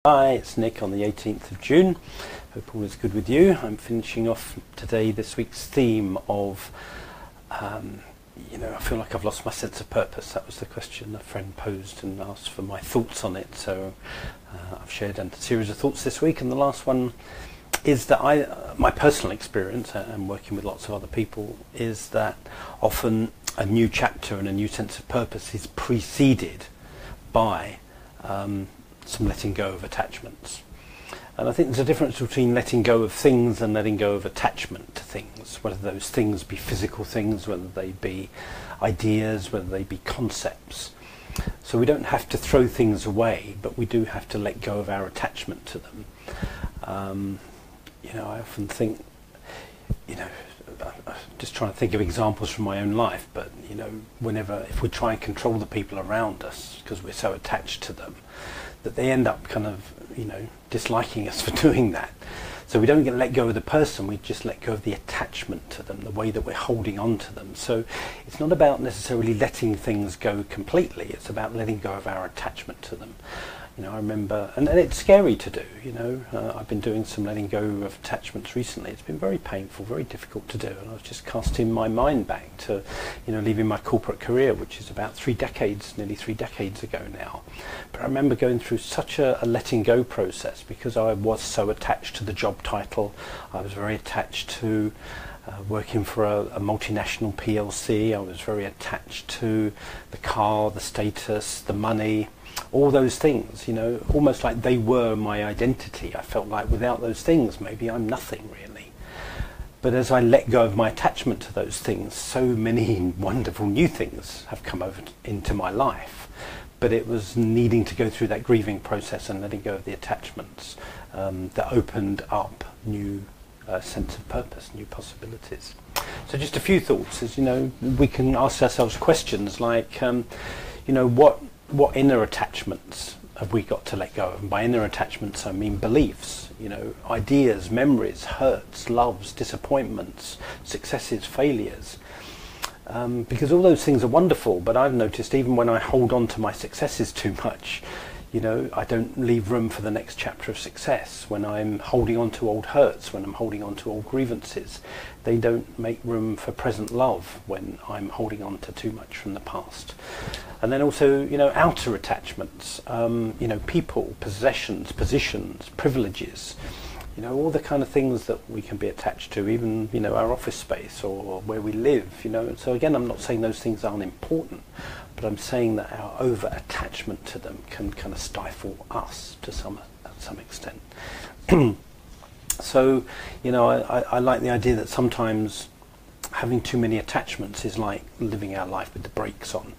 Hi, it's Nick on the 18th of June. Hope all is good with you. I'm finishing off today this week's theme of, I feel like I've lost my sense of purpose. That was the question a friend posed and asked for my thoughts on it. So I've shared a series of thoughts this week, and the last one is that my personal experience, and working with lots of other people, is that often a new chapter and a new sense of purpose is preceded by some letting go of attachments. And I think there's a difference between letting go of things and letting go of attachment to things, whether those things be physical things, whether they be ideas, whether they be concepts. So we don't have to throw things away, but we do have to let go of our attachment to them. I often think, just trying to think of examples from my own life, but if we try and control the people around us because we're so attached to them, that they end up kind of disliking us for doing that. So we don't let go of the person, we just let go of the attachment to them, the way that we're holding on to them. So it's not about necessarily letting things go completely, it's about letting go of our attachment to them. I remember, and it's scary to do, I've been doing some letting go of attachments recently. It's been very painful, very difficult to do, and I was just casting my mind back to, leaving my corporate career, which is about nearly 3 decades ago now. But I remember going through such a letting go process because I was so attached to the job title. I was very attached to working for a multinational PLC. I was very attached to the car, the status, the money, all those things, almost like they were my identity. I felt like without those things, maybe I'm nothing really. But as I let go of my attachment to those things, so many wonderful new things have come into my life. But it was needing to go through that grieving process and letting go of the attachments that opened up new sense of purpose, new possibilities. So just a few thoughts is, we can ask ourselves questions like, what inner attachments have we got to let go of? And by inner attachments, I mean beliefs, ideas, memories, hurts, loves, disappointments, successes, failures. Because all those things are wonderful, but I've noticed even when I hold on to my successes too much, I don't leave room for the next chapter of success. When I'm holding on to old hurts, when I'm holding on to old grievances, they don't make room for present love when I'm holding on to too much from the past. And then also, outer attachments, people, possessions, positions, privileges, all the kind of things that we can be attached to, even, our office space or where we live, And so again, I'm not saying those things aren't important, but I'm saying that our over-attachment to them can kind of stifle us to some extent. So, I like the idea that sometimes having too many attachments is like living our life with the brakes on.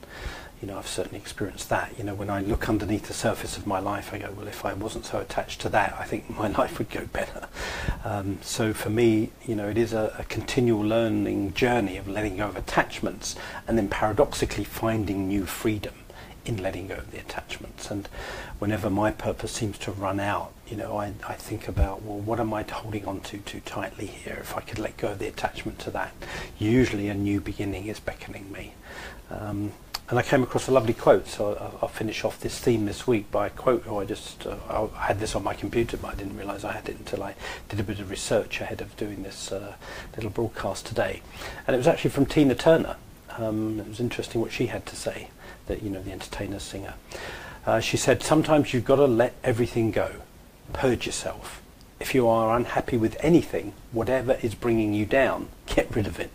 I've certainly experienced that. When I look underneath the surface of my life, I go, well, if I wasn't so attached to that, I think my life would go better. So for me, it is a continual learning journey of letting go of attachments and then paradoxically finding new freedom in letting go of the attachments. And whenever my purpose seems to run out, I think about, well, what am I holding on to too tightly here? If I could let go of the attachment to that, usually a new beginning is beckoning me. And I came across a lovely quote, so I'll finish off this theme this week by a quote. I had this on my computer, but I didn't realise I had it until I did a bit of research ahead of doing this little broadcast today. And it was actually from Tina Turner. It was interesting what she had to say, the entertainer, singer. She said, sometimes you've got to let everything go, purge yourself. If you are unhappy with anything, whatever is bringing you down, get rid of it.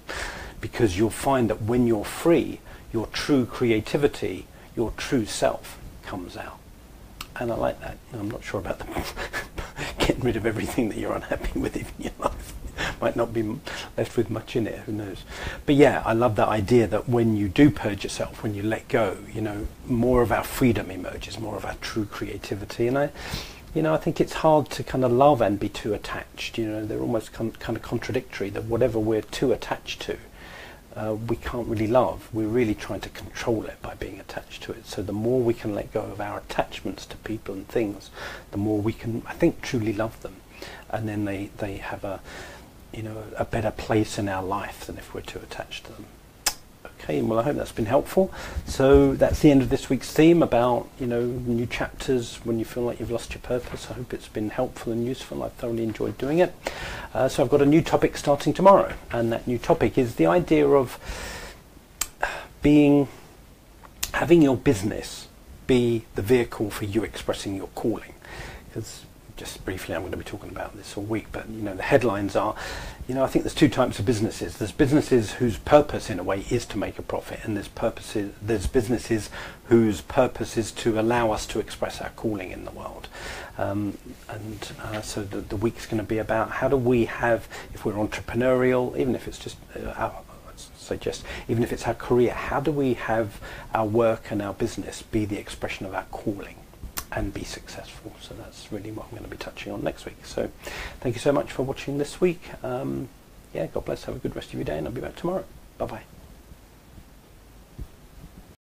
Because you'll find that when you're free, your true creativity, your true self comes out. And I like that. I'm not sure about getting rid of everything that you're unhappy with in your life. Might not be left with much in it, who knows. But yeah, I love that idea that when you do purge yourself, when you let go, more of our freedom emerges, more of our true creativity. And I think it's hard to kind of love and be too attached. They're almost kind of contradictory, that whatever we're too attached to, we can't really love. We're really trying to control it by being attached to it. So the more we can let go of our attachments to people and things, the more we can, I think, truly love them. And then they have a better place in our life than if we're too attached to them. Okay, well I hope that's been helpful. So that's the end of this week's theme about, new chapters when you feel like you've lost your purpose. I hope it's been helpful and useful. I've thoroughly enjoyed doing it. So I've got a new topic starting tomorrow, and that new topic is the idea of having your business be the vehicle for you expressing your calling. Because just briefly, I'm going to be talking about this all week, but the headlines are, I think there's two types of businesses. There's businesses whose purpose in a way is to make a profit, and there's businesses whose purpose is to allow us to express our calling in the world. So the week's going to be about how do we have, if we're entrepreneurial, even if it's just even if it's our career, how do we have our work and our business be the expression of our calling and be successful? So that's really what I'm going to be touching on next week. So thank you so much for watching this week. God bless, have a good rest of your day, and I'll be back tomorrow. Bye bye.